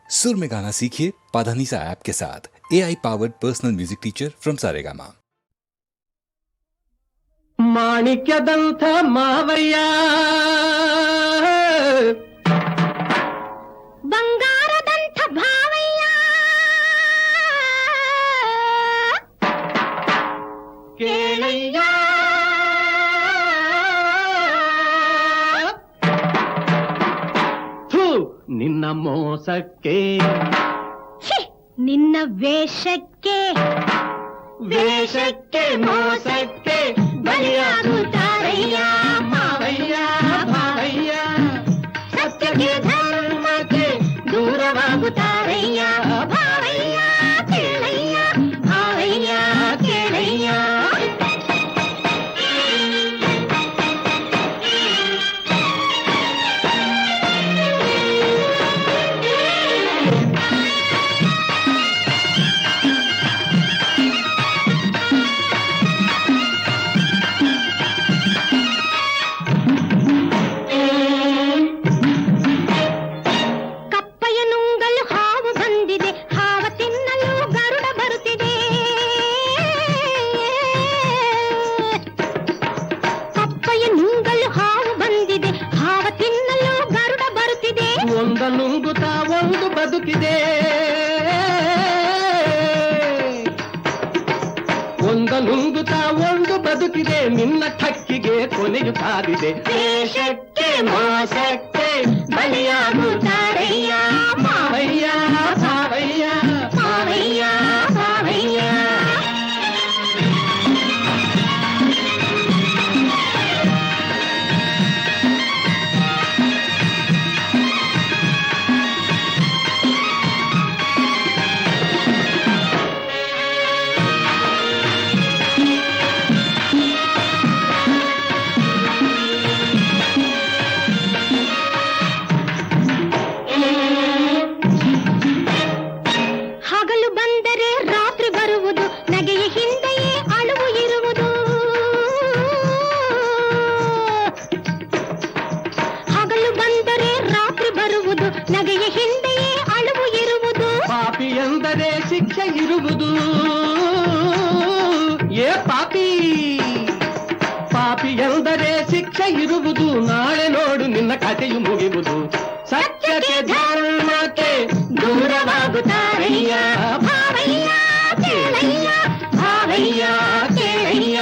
सुर में गाना सीखिए पाधानीसा ऐप के साथ। AI powered personal music teacher from Saregama. ಮಾಣಿಕ್ಯದಂಥ ಮಾವಯ್ಯ ಬಂಗಾರದಂಥ ಭಾವಯ್ಯ ಕೇಳಯ್ಯ ಥು ನಿನ್ನ ಮೋಸಕ್ಕೆ ನಿನ್ನ ವೇಷಕ್ಕೆ ವೇಷಕ್ಕೆ ಮೋಸಕ್ಕೆ ಬಲಿಯಾಗುತ್ತಾರಯ್ಯ ಮಾವಯ್ಯ ಭಾವಯ್ಯ ಸತ್ಯಕ್ಕೆ ಧರ್ಮಕ್ಕೆ ದೂರವಾಗುತ್ತಾರಯ್ಯ ಭಾವಯ್ಯ ಕೇಳಯ್ಯ ಭಾವಯ್ಯ ಕೇಳಯ್ಯ ನುಂಗುತ್ತಾ ಒಂದು ಬದುಕಿದೆ ನುಂಗುತ್ತಾ ಒಂದು ಬದುಕಿದೆ ನಿನ್ನ ಠಕ್ಕಿಗೆ ಕೊನೆಯು ಕಾದಿದೆ ವೇಷಕ್ಕೆ ಮೋಸಕ್ಕೆ ಬಲಿಯಾಗುತ್ತಾರಯ್ಯ ಮಾವಯ್ಯ ಭಾವಯ್ಯ ಭಾವಯ್ಯ ಭಾವಯ್ಯ ಎಂದರೆ ಶಿಕ್ಷೆ ಇರುವುದು ಏ ಪಾಪಿ ಪಾಪಿ ಎಂದರೆ ಶಿಕ್ಷೆ ಇರುವುದು ನಾಳೆ ನೋಡು ನಿನ್ನ ಕಥೆಯು ಮುಗಿಯುವುದು ಸತ್ಯಕ್ಕೆ ಧರ್ಮಕ್ಕೆ ದೂರವಾಗುತ್ತಾರಯ್ಯ ಭಾವಯ್ಯ ಕೇಳಯ್ಯ ಭಾವಯ್ಯ ಕೇಳಯ್ಯ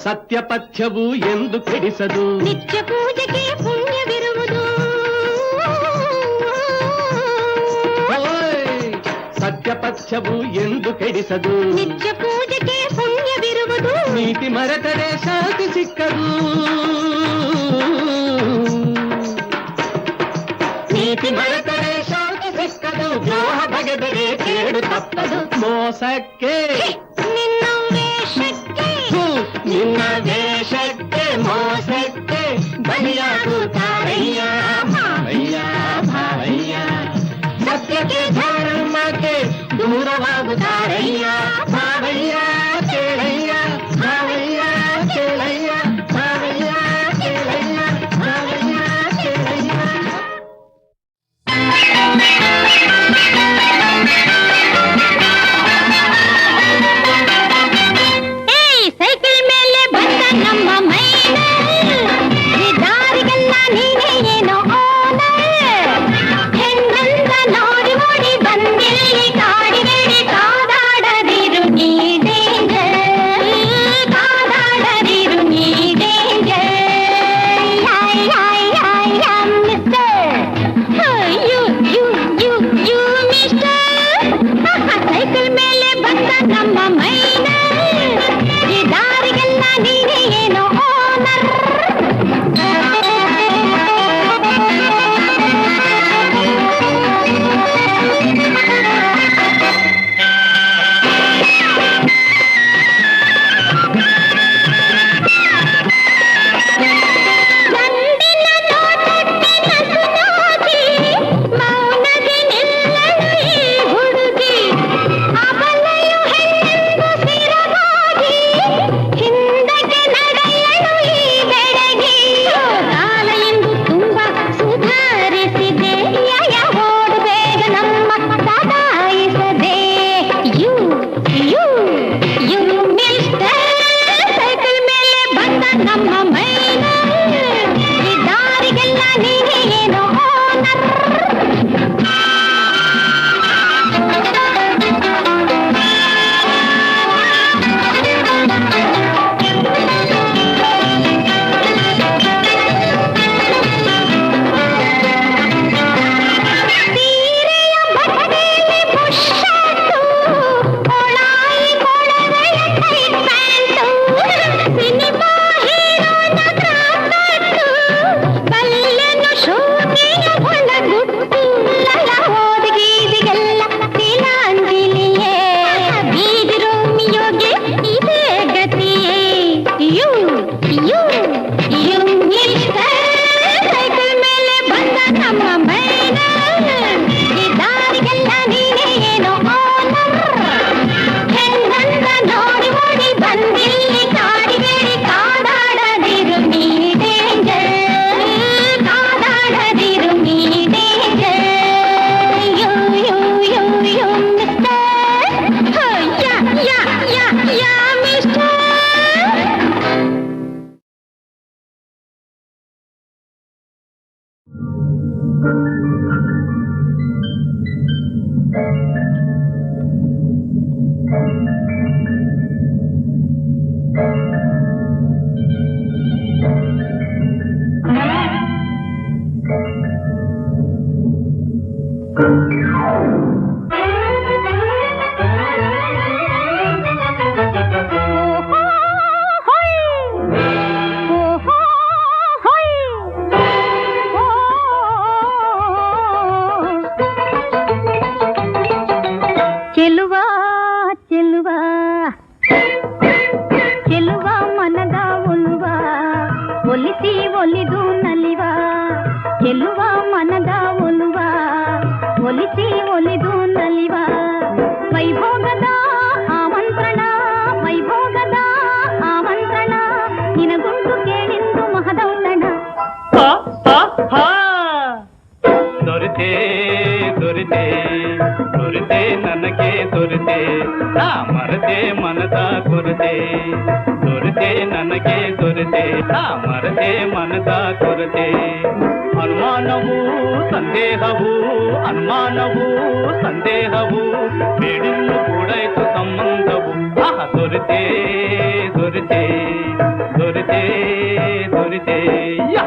ಸತ್ಯಪಥ್ಯವು ಎಂದು ಕೆಡಿಸದು ನಿತ್ಯ ಪೂಜೆಗೆ ಪುಣ್ಯವಿರುವುದು ಸತ್ಯಪಥ್ಯವು ಎಂದು ಕೆಡಿಸದು ನಿತ್ಯ ಪೂಜೆಗೆ ಪುಣ್ಯವಿರುವುದು ನೀತಿ ಮರೆತರೆ ಶಾಂತಿ ಸಿಕ್ಕದು ನೀತಿ ಮರೆತರೆ ಶಾಂತಿ ಸಿಕ್ಕದು ದ್ರೋಹ ಬಗೆದರೆ ಕೇಡು ತಪ್ಪದು ಮೋಸಕ್ಕೆ ನಿನ್ನ ವೇಷಕ್ಕೆ ನಿನ್ನ ವೇಷಕ್ಕೆ ಮೋಸಕ್ಕೆ ಬಲಿಯಾಗುತ್ತಾರಯ್ಯ ಭಾವಯ್ಯ ಭಾವಯ್ಯ ಸತ್ಯಕ್ಕೆ ಧರ್ಮಕ್ಕೆ ದೂರವಾಗುತ್ತಾರಯ್ಯ ಭಾವಯ್ಯ ಕೇಳಯ್ಯ ಭಾವಯ್ಯ ಕೇಳಯ್ಯ ಭಾವಯ್ಯ ಕೇಳಯ್ಯ ಭಾವಯ್ಯ ಕೇಳಯ್ಯ ಸೈಕಲ್ ಮೇಲೆ ಬಂದ ನಮ್ಮ ಮೈನ ಈ ದಾರಿಗೆಲ್ಲ ನೀನೇ ಏನೋ ಓನರ್ ಹೆಣ್ಣಂತ ನೋಡಿ ನೋಡಿ ಬಂದಿಲ್ಲಿ ಕಾಡಿಬೇಡಿ ಕಾದಾಡದಿರು ನೀ ಡೇಂಜರ್ ಕಾದಾಡದಿರು ನೀ ಡೇಂಜರ್ ಮಿಸ್ಟರ್ ಸೈಕಲ್ ಮೇಲೆ ಬಂದ ನಮ್ಮ ಮೈನ ಈ ದಾರಿಗೆಲ್ಲ ನೀನೇ ಏನೋ ಓನರ್ ಒಲಿಸಿ ಒಲಿದು ನಲಿವ ವೈಭೋಗದ ಆಮಂತ್ರಣ ವೈಭೋಗದ ಆಮಂತ್ರಣ ನಿನಗುಂಟು ಕೇಳಿಂದು ಮಹದೌತಣ ದೊರೆತೆ ದೊರೆತೆ ದೊರೆತೆ ನನಗೆ ದೊರೆತೆ ನಾ ಮರತೆ ಮನದ ಕೊರತೆ ದೊರೆತೆ ನನಗೆ ದೊರೆತೆ ನಾ ಮರತೆ ಮನದ ಕೊರತೆ ಅನುಮಾನವೂ ಸಂದೇಹವೂ ಅನುಮಾನವೂ ಸಂದೇಹವೂ ಬೇಡಿನ್ನು ಕೂಡಾಯ್ತು ಸಂಬಂಧವು ಆಹ ದೊರೆತೆ ದೊರೆತೆ ದೊರೆತೆ ದೊರೆತೆ ಯಾ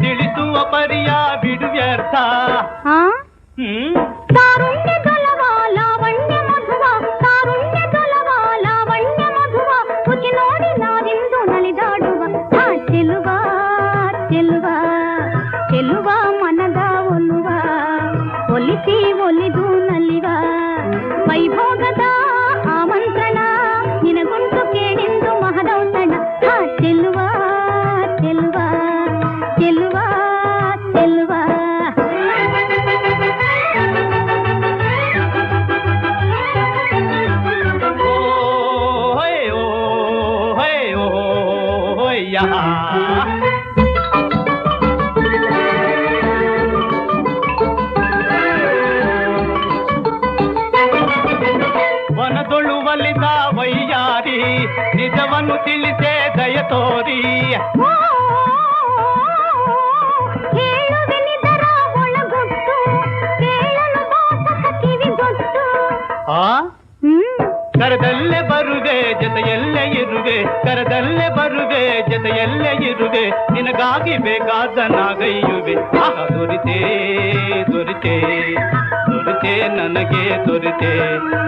ತಿಳಿಸುವ ಪರಿಯ ಬಿಡುವ್ಯರ್ಥ ತಾರುಣ್ಯ ದೊಲವ ಲಾವಣ್ಯ ಮಧುವ ತಾರುಣ್ಯ ದೊಲವ ಲಾವಣ್ಯ ಮಧುವ ರುಚಿ ನೋಡಿ ನಾವಿಂದು ನಲಿದಾಡುವ ಚೆಲುವ ಚೆಲುವ ಚೆಲುವ ಮನದ ಒಲುವ ಒಲಿಸಿ ಒಲಿದು ನಲಿವ ವೈಭೋಗದ ಆಮಂತ್ರಣ ನಿನಗುಂಟು ಕೇಳಿಂದು ಮಹದೌತಣ ಚೆಲುವ ಚೆಲುವ ಚೆಲುವ ಚೆಲುವ ವನದೊಳು ಒಲಿದ ವೈಯಾರಿ ನಿಜವನ್ನು ತಿಳಿಸೆ ದಯ ತೋರಿ ಕರದಲ್ಲೇ ಬರುವೆ ಜೊತೆಯಲ್ಲೇ ಇರುವೆ ಕರದಲ್ಲೇ ಬರುವೆ ಜೊತೆಯಲ್ಲೇ ಇರುವೆ ನಿನಗಾಗಿ ಬೇಕಾದ ನಾಗೈಯುವೆ ಆಗ ದೊರಿತೆ ದೊರಿತೆ ದೊರಿತೆ ನನಗೆ ದೊರಿತೆ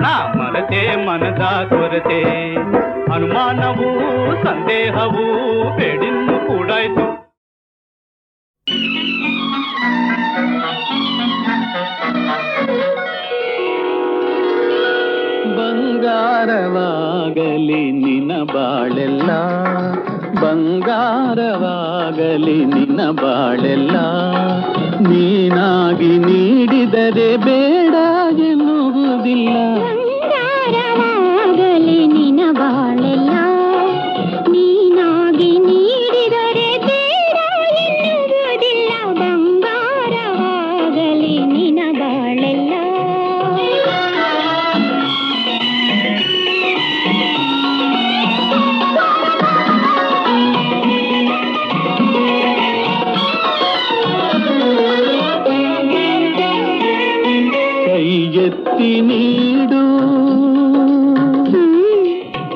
ನಾ ಮರತೆ ಮನದ ಕೊರತೆ ಅನುಮಾನವೂ ಸಂದೇಹವೂ ಬೇಡಿನ್ನು ಕೂಡಾಯ್ತು ಬಂಗಾರವಾಗಲಿ ನಿನ ಬಾಳೆಲ್ಲ ಬಂಗಾರವಾಗಲಿ ನಿನ ಬಾಳೆಲ್ಲ ನೀನಾಗಿ ನೀಡಿದರೆ ಬೇಡ ಎನ್ನುವುದಿಲ್ಲ ಬಂಗಾರವಾಗಲಿ ನಿನ ಬಾಳೆಲ್ಲ ನೀನಾಗಿ ನೀಡಿದರೆ ಬೇಡ ಎನ್ನುವುದಿಲ್ಲ ಬಂಗಾರವಾಗಲಿ ನಿನ ಬಾಳೆಲ್ಲ ಎತ್ತಿ ನೀಡು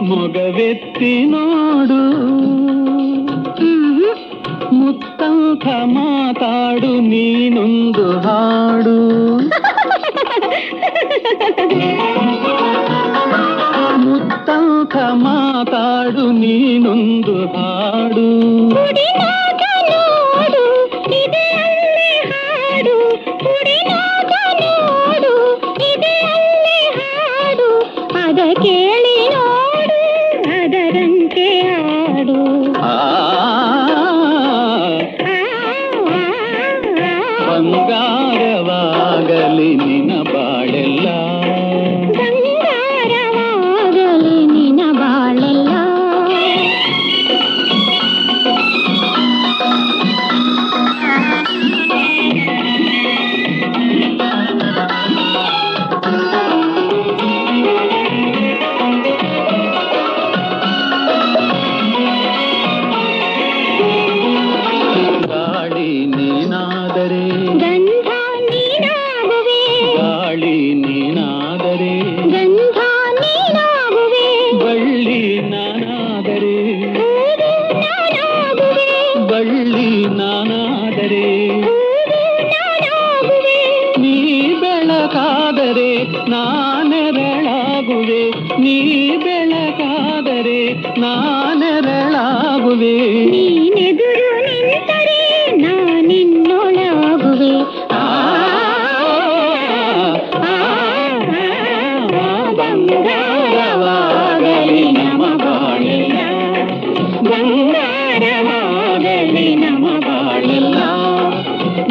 ಮೊಗವೆತ್ತಿ ನೋಡು ಮುತ್ತಂಥ ಮಾತಾಡು ನೀನೊಂದು ಹಾಡು ಮುತ್ತಂಥ ಮಾತಾಡು ನೀನೊಂದು ಹಾಡು ಕೇಳಿ ನೋಡು ಅದರಂತೆ ಆಡು ಬಂಗಾರವಾಗಲಿ ನಿನ ಬಾಳೆಲ್ಲ ಬಂಗಾರವಾಗಲಿ ನಿನ ಬಾಳೆಲ್ಲ ನಾನೆರಳಾಗುವೆ, ನೀ ಬೆಳಕಾದರೆ ನಾನೆರಳಾಗುವೆ. ನೀನೆದುರು ನಿಂತರೆ ನಾನಿನ್ನೊಳಾಗುವೆ. ಬಂಗಾರವಾಗಲಿ ನಮ ಬಾಳೆಲ್ಲ, ಬಂಗಾರವಾಗಲಿ ನಮ ಬಾಳೆಲ್ಲ.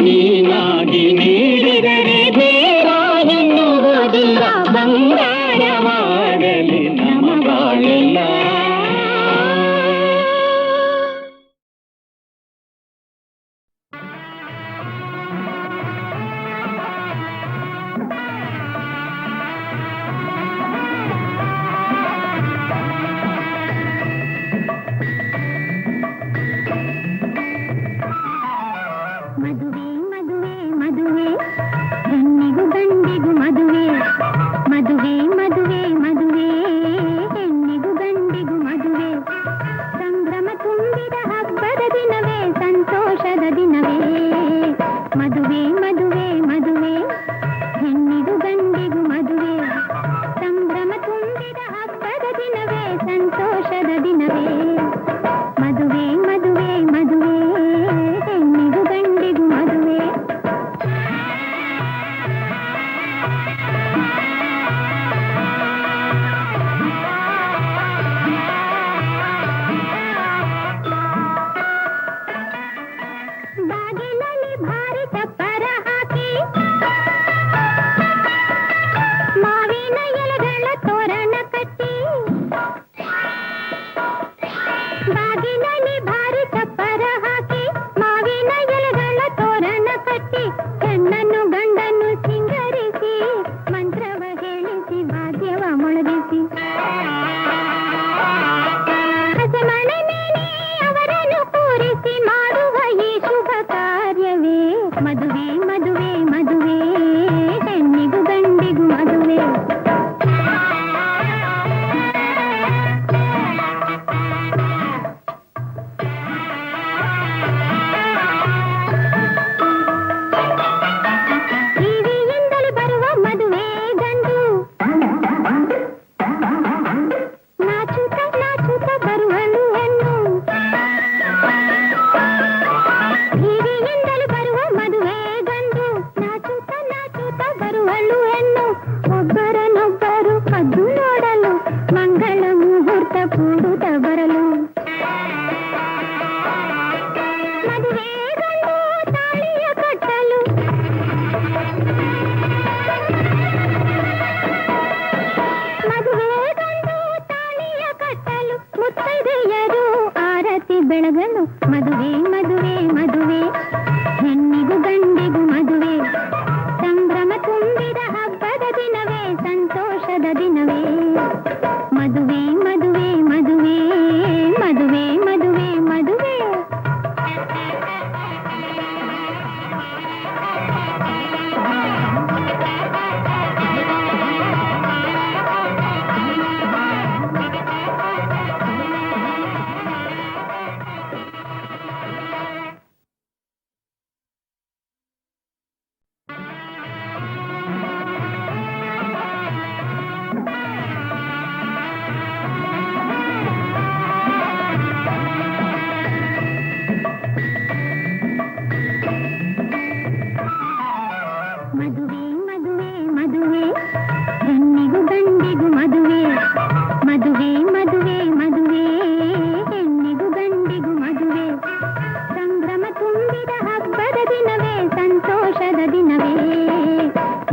ನೀನಾಗಿ ನೀಡಿದರೆ ಬೇರಾಗೆನ್ನುವುದಿಲ್ಲ, ಬಂಗಾರವಾಗಲಿ ನಮ ಬಾಳೆಲ್ಲ. ಮದುವೆ ಮದುವೆ ಮದುವೆ, ಹೆಣ್ಣಿಗೂ ಗಂಡಿಗೂ ಮದುವೆ. ಮದುವೆ ಮದುವೆ ಮದುವೆ, ಹೆಣ್ಣಿಗೂ ಗಂಡಿಗೂ ಮದುವೆ. ಸಂಭ್ರಮ ತುಂಬಿದ ಹಬ್ಬದ ದಿನವೇ, ಸಂತೋಷದ ದಿನವೇ. ಮದುವೆ ಮದುವೆ ಮದುವೆ, ಹೆಣ್ಣಿಗೂ ಗಂಡಿಗೂ ಮದುವೆ. ಸಂಭ್ರಮ ತುಂಬಿದ ಹಬ್ಬದ ದಿನವೇ, ಸಂತೋಷದ ದಿನವೇ. ಮದುವೆ ಮದುವೆ ಮದುವೆ, ಹೆಣ್ಣಿಗೂ ಗಂಡಿಗೂ ಮದುವೆ. ಬಾಗಿಲಲ್ಲಿ ಭಾರಿ ಚಪ್ಪರ ಹಾಕಿ, ಮಾವಿನ ಎಲೆಗಳ ತೋರಣ ಕಟ್ಟಿ. ಬಾಗಿಲಲ್ಲಿ ಭಾರಿ ಚಪ್ಪರ ಹಾಕಿ, ಮಾವಿನ ಎಲೆಗಳ ತೋರಣ ಕಟ್ಟಿ. ಹೆಣ್ಣನ್ನು ಗಂಡನ್ನು ಸಿಂಗರಿಸಿ, ಮಂತ್ರವ ಹೇಳಿಸಿ, ವಾದ್ಯವ ಮೊಳಗಿಸಿ. ಹಸೆಮಣೆ ಮೇಲೆ ಅವರನ್ನು ಕೂರಿಸಿ ಮಾಡುವ ಈ ಶುಭ ಕಾರ್ಯವೇ. ಮದುವೆ ಮದುವೆ ಮದುವೆ, ಹೆಣ್ಣಿಗೂ ಗಂಡಿಗೂ ಮದುವೆ. ಟಿವಿಯಿಂದಲೂ ಬರುವ ಮದುವೆ ಗಂಡು, ನಾಚುತ್ತ ನಾಚುತ್ತ ಬರುವಳು ಹೆಣ್ಣು. ಟಿವಿಯಿಂದಲೂ ಬರುವ ಮದುವೆ ಗಂಡು, ನಾಚುತ್ತ ನಾಚುತ್ತ ಬರುವಳು ಹೆಣ್ಣು. ಒಬ್ಬರನ್ನೊಬ್ಬರು ಕದ್ದು ನೋಡಲು, ಮಂಗಳ ಮುಹೂರ್ತ ಕೂಡುತ್ತ ಬರಲು. ಮದುವೆ ಗಂಡು ತಾಳಿಯ ಕಟ್ಟಲು, ಮದುವೆ ಗಂಡು ತಾಳಿಯ ಕಟ್ಟಲು. ಮುತ್ತೈದೆಯರು ಆರತಿ ಬೆಳಗಲು. ಮದುವೆ ಮದುವೆ ಮದುವೆ, ಹೆಣ್ಣಿಗೂ ಗಂಡಿಗೂ ಮದುವೆ. ಸಂಭ್ರಮ ತುಂಬಿದ ಹಬ್ಬದ ದಿನವೇ, ಸಂತೋಷದ ದಿನವೇ. ಮದುವೆ ಮದುವೆ ಮದುವೆ, ಮದುವೆ ಮದುವೆ ಮದುವೆ. ಮದುವೆ ಮದುವೆ ಮದುವೆ, ಹೆಣ್ಣಿಗೂ ಗಂಡಿಗೂ ಮದುವೆ. ಮದುವೆ ಮದುವೆ ಮದುವೆ, ಹೆಣ್ಣಿಗೂ ಗಂಡಿಗೂ ಮದುವೆ. ಸಂಭ್ರಮ ತುಂಬಿದ ಹಬ್ಬದ ದಿನವೇ, ಸಂತೋಷದ ದಿನವೇ.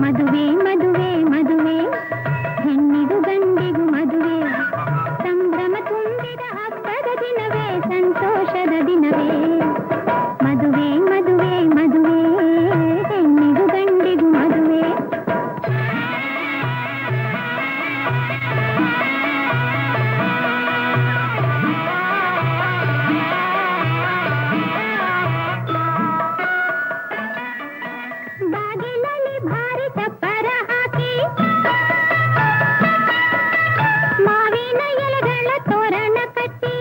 ಮದುವೆ ಮದುವೆ ಮದುವೆ, ಹೆಣ್ಣಿಗೂ ಗಂಡಿಗೂ ಮದುವೆ. ಸಂಭ್ರಮ ತುಂಬಿದ ಹಬ್ಬದ ದಿನವೇ, ಸಂತೋಷದ ದಿನವೇ. ಮದುವೆ ಮದುವೆ ಮದುವೆ, ಹೆಣ್ಣಿಗೂ ಗಂಡಿಗೂ ಮದುವೆ. ಬಾಗಿಲಲ್ಲಿ ಭಾರಿ ಚಪ್ಪರ ಹಾಕಿ, ಮಾವಿನ ಎಲೆಗಳ ತೋರಣ ಕಟ್ಟಿ.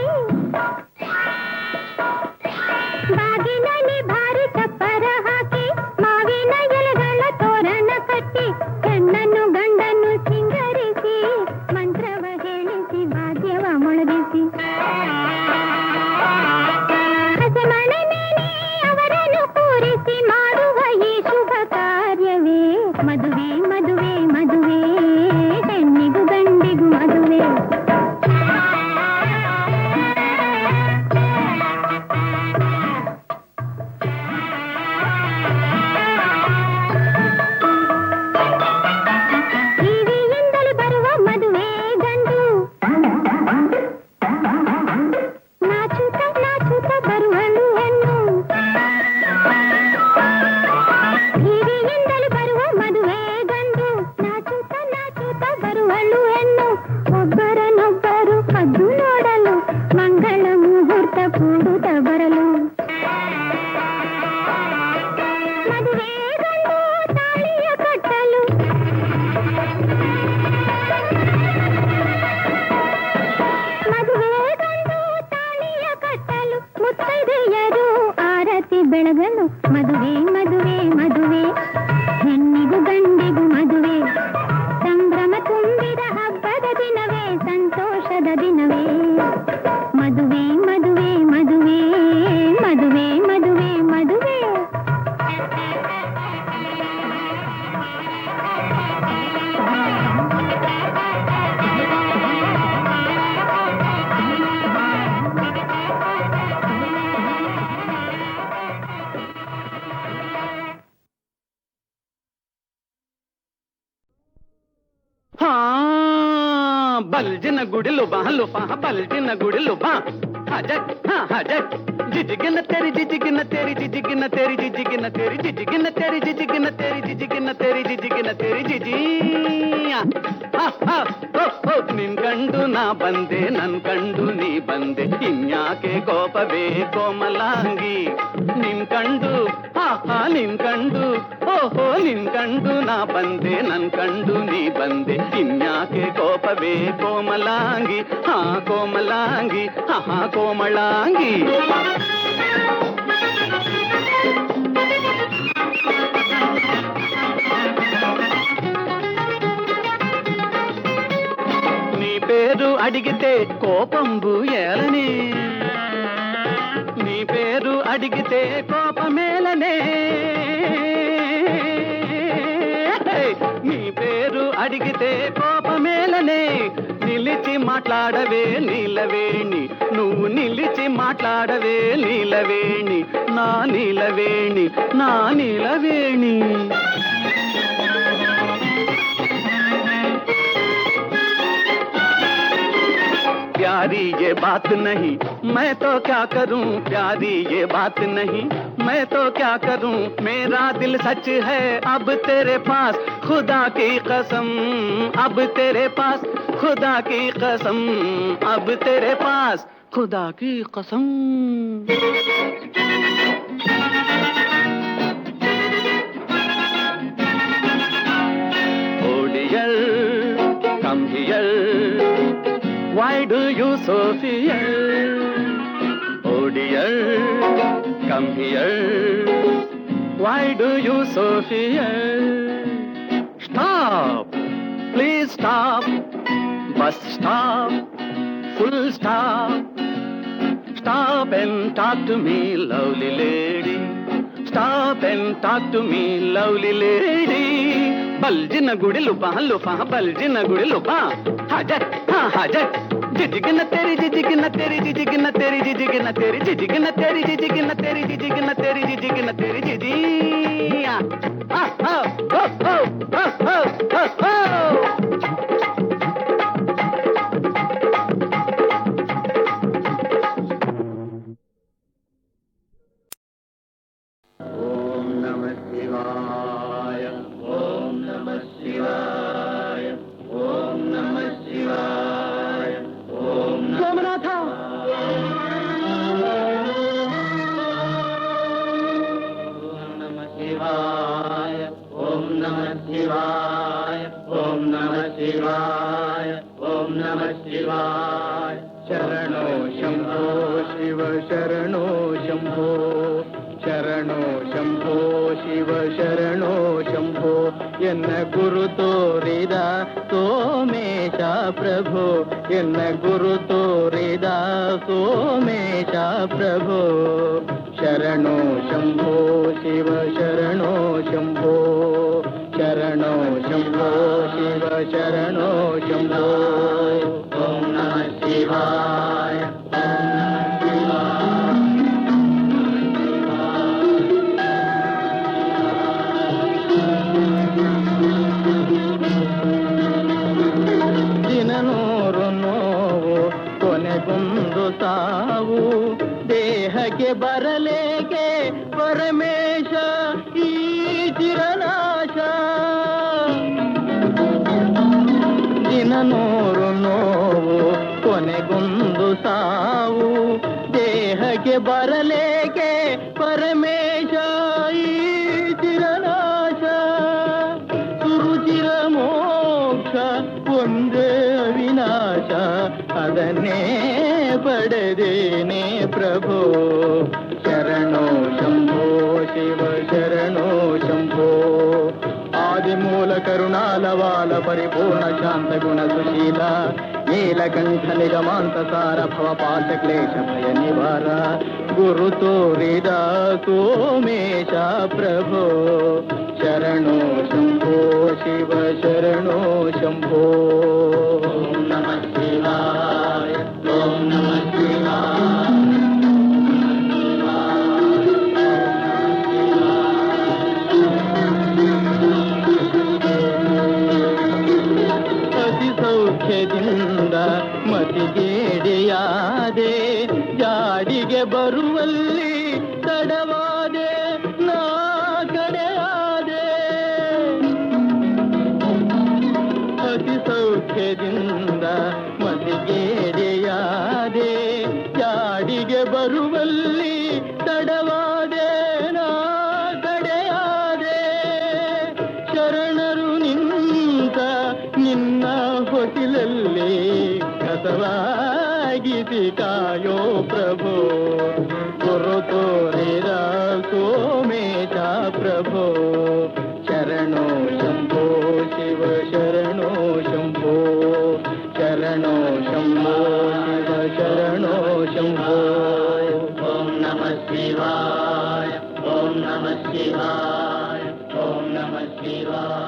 ಬಲ್ಜಿನ ಗುಡಿಲು ಬಾ ಲುಪಾ ಬಲ್ಜಿನ ಗುಡಿಲು ಬಾ ಹಜಕ್ ಹಜಕ್ ಜಿಜಿಗಿನ ತೆರಿ ಜಿಜಿಗಿನ ತೆರಿ ಜಿಜಿಗಿನ ತೆರಿ ಜಿಜಿಗಿನ ತೆರಿ ಜಿಜಿಗಿನ ತೆರಿ ಜಿಜಿಗಿನ ತೆರಿ ಜಿಜಿಗಿನ ತೆರಿ ಜಿಜಿಗಿನ ತೆರಿ ಜಿಜಿ ನಿನ್ ಕಂಡು ನಾ ಬಂದೆ ನನ್ ಕಂಡು ನೀ ಬಂದೆ ಇನ್ಯಾಕೆ ಕೋಪವೇ ಕೋಮಲಾಂಗಿ ನಿನ್ ಕಂಡು ನಿನ್ ಕಂಡು ಓಹೋ ನಿನ್ ಕಂಡು ನಾ ಬಂದೆ ನನ್ ಕಂಡು ನೀ ಬಂದೆ ಇನ್ಯಾಕೆ ಕೋಪವೇ ಕೋಮಲಾಂಗಿ ಕೋಮಲಾಂಗಿ ಕೋಮಳಾಂಗಿ నీ పేరు అడిగితే కోపంబు ఏలనే నీ పేరు అడిగితే కోపమేలనే నీ పేరు అడిగితే కోపమేలనే నిలిచి మాట్లాడవే నీలవేణి నువ్వు నిలిచి మాట్లాడవే నీలవేణి నా నీలవేణి నా నీలవేణి प्यारी ये बात नहीं मैं तो क्या करूं प्यारी ये बात नहीं मैं तो क्या करूं मेरा दिल सच है अब तेरे पास खुदा की कसम अब तेरे पास खुदा की कसम अब तेरे पास खुदा की कसम Oh dear, come here. Why do you so fear? Oh dear, come here. Why do you so fear? Stop, please stop. Bus stop, full stop. Stop and talk to me, lovely lady. Stop and talk to me, lovely lady. ಬಲ್ಜಿನ ಗುಡಿಲು ಬಾ ಲುಪಾ ಬಲ್ಜಿನ ಗುಡಿಲು ಬಾ ಹಜಕ್ ಹಜಕ್ ಜಿಜಿಗಿನ ತೆರಿ ಜಿಜಿಗಿನ ತೆರಿ ಜಿಜಿಗಿನ ತೆರಿ ಜಿಜಿಗಿನ ತೆರಿ ಜಿಜಿಗಿನ ತೆರಿ ಜಿಜಿಗಿನ ತೆರಿ ಜಿಜಿಗಿನ ತೆರಿ ಜಿಜಿಗಿನ ತೆರಿ GG ಓಂ ನಮಃ ಶಿವಾಯ ಓಂ ನಮಃ ಶಿವಾಯ ಓಂ ನಮಃ ಶಿವಾಯ ಓಂ ಸೋಮನಾಥ ಓಂ ನಮಃ ಶಿವಾಯ ಓಂ ನಮಃ ಶಿವಾಯ ಓಂ ನಮಃ ಶಿವಾಯ ಓಂ ನಮಃ ಶಿವಾಯ ಶರಣೋ ಶಂಭೋ ಶಿವ ಶರಣೋ ಶಂಭೋ ಶರಣೋ ಶಂಭೋ ಶಿವ ಶರಣೋ ಶಂಭೋ ಎನ್ನ ಗುರು ತೋರಿದ ಸೋಮೇಶ ಪ್ರಭು ಎನ್ನ ಗುರು ತೋರಿದ ಸೋಮೇಶ ಪ್ರಭು ಶರಣೋ ಶಂಭೋ ಶಿವ ಶರಣೋ ಶಂಭೋ ಶರಣೋ ಶಂಭೋ ಶಿವ ಶರಣೋ ಶಂಭೋ ಓಂ ನಮಃ ಶಿವಾಯ ದಿನನೂರು ನೋವು ಕೊನೆಗೊಂದು ಸಾವು ದೇಹಕ್ಕೆ ಬರಲೇಕೆ ಪರಮೇಶ ಈ ಚಿರನಾಶ ದಿನನೂರು ನೋವು ಕೊನೆಗೊಂದು ಸಾವು ದೇಹಕ್ಕೆ ಬರಲೇಕೆ ಪರಮೇಶ ಈ ಚಿರನಾಶ ಸುರುಚಿರ ಮೋಕ್ಷ ಒಂದೇ ಅವಿನಾಶ ಅದನ್ನೇ ಪಡೆದೇನೆ ಪ್ರಭು ಶರಣೋ ಶಂಭೋ ಶಿವ ಶರಣೋ ಶಂಭೋ ಆದಿಮೂಲ ಕರುಣಾಲವಾಲ ಪರಿಪೂರ್ಣ ಶಾಂತ ಗುಣ ಸುಶೀಲ ನೀಲಕಂಠ ನಿಗಮಾಂತ ಸಾರ ಭವಪಾಶ ಕ್ಲೇಶ ಭಯ ನಿವಾರ ಗುರು ತೋರಿದ ಸೋಮೇಶ ಪ್ರಭೋ ಶರಣೋ ಶಂಭೋ ಶಿವ ಶರಣೋ ಶಂಭೋ ಓಂ ನಮಃ ಶಿವಾಯ ಓಂ ನಮಃ ಶಿವಾಯ ಅತಿ ಸೌಖ್ಯದಿಂದ ಜಾಡಿಗೆ ಬರುವಲ್ಲಿ ತಡವಾದೆ ನಾ ಕಡೆಯಾದೆ ಅತಿ ಸೌಖ್ಯದಿಂದ ಮತಿಗೇಡೆಯಾದೆ ಜಾಡಿಗೆ ಬರುವಲ್ಲಿ ತಡವಾದೆ ನಾ ಕಡೆಯಾದೆ ಶರಣರು ನಿಂತ ನಿನ್ನ ಹೊಸಿಲಲ್ಲಿ ಕಸವಾಗಿಸಿ ಕಾಯೋ ಪ್ರಭೋ ಗುರು ತೋರಿರ ಸೋಮೇಶ ಪ್ರಭೋ ಶರಣೋ ಶಂಭೋ ಶಿವ ಶರಣೋ ಶಂಭೋ ಶರಣೋ ಶಂಭೋ ಶಿವ ಶರಣೋ ಶಂಭೋ ಓಂ ನಮಃ ಶಿವಾಯ ಓಂ ನಮಃ ಶಿವಾಯ ಓಂ ನಮಃ ಶಿವಾಯ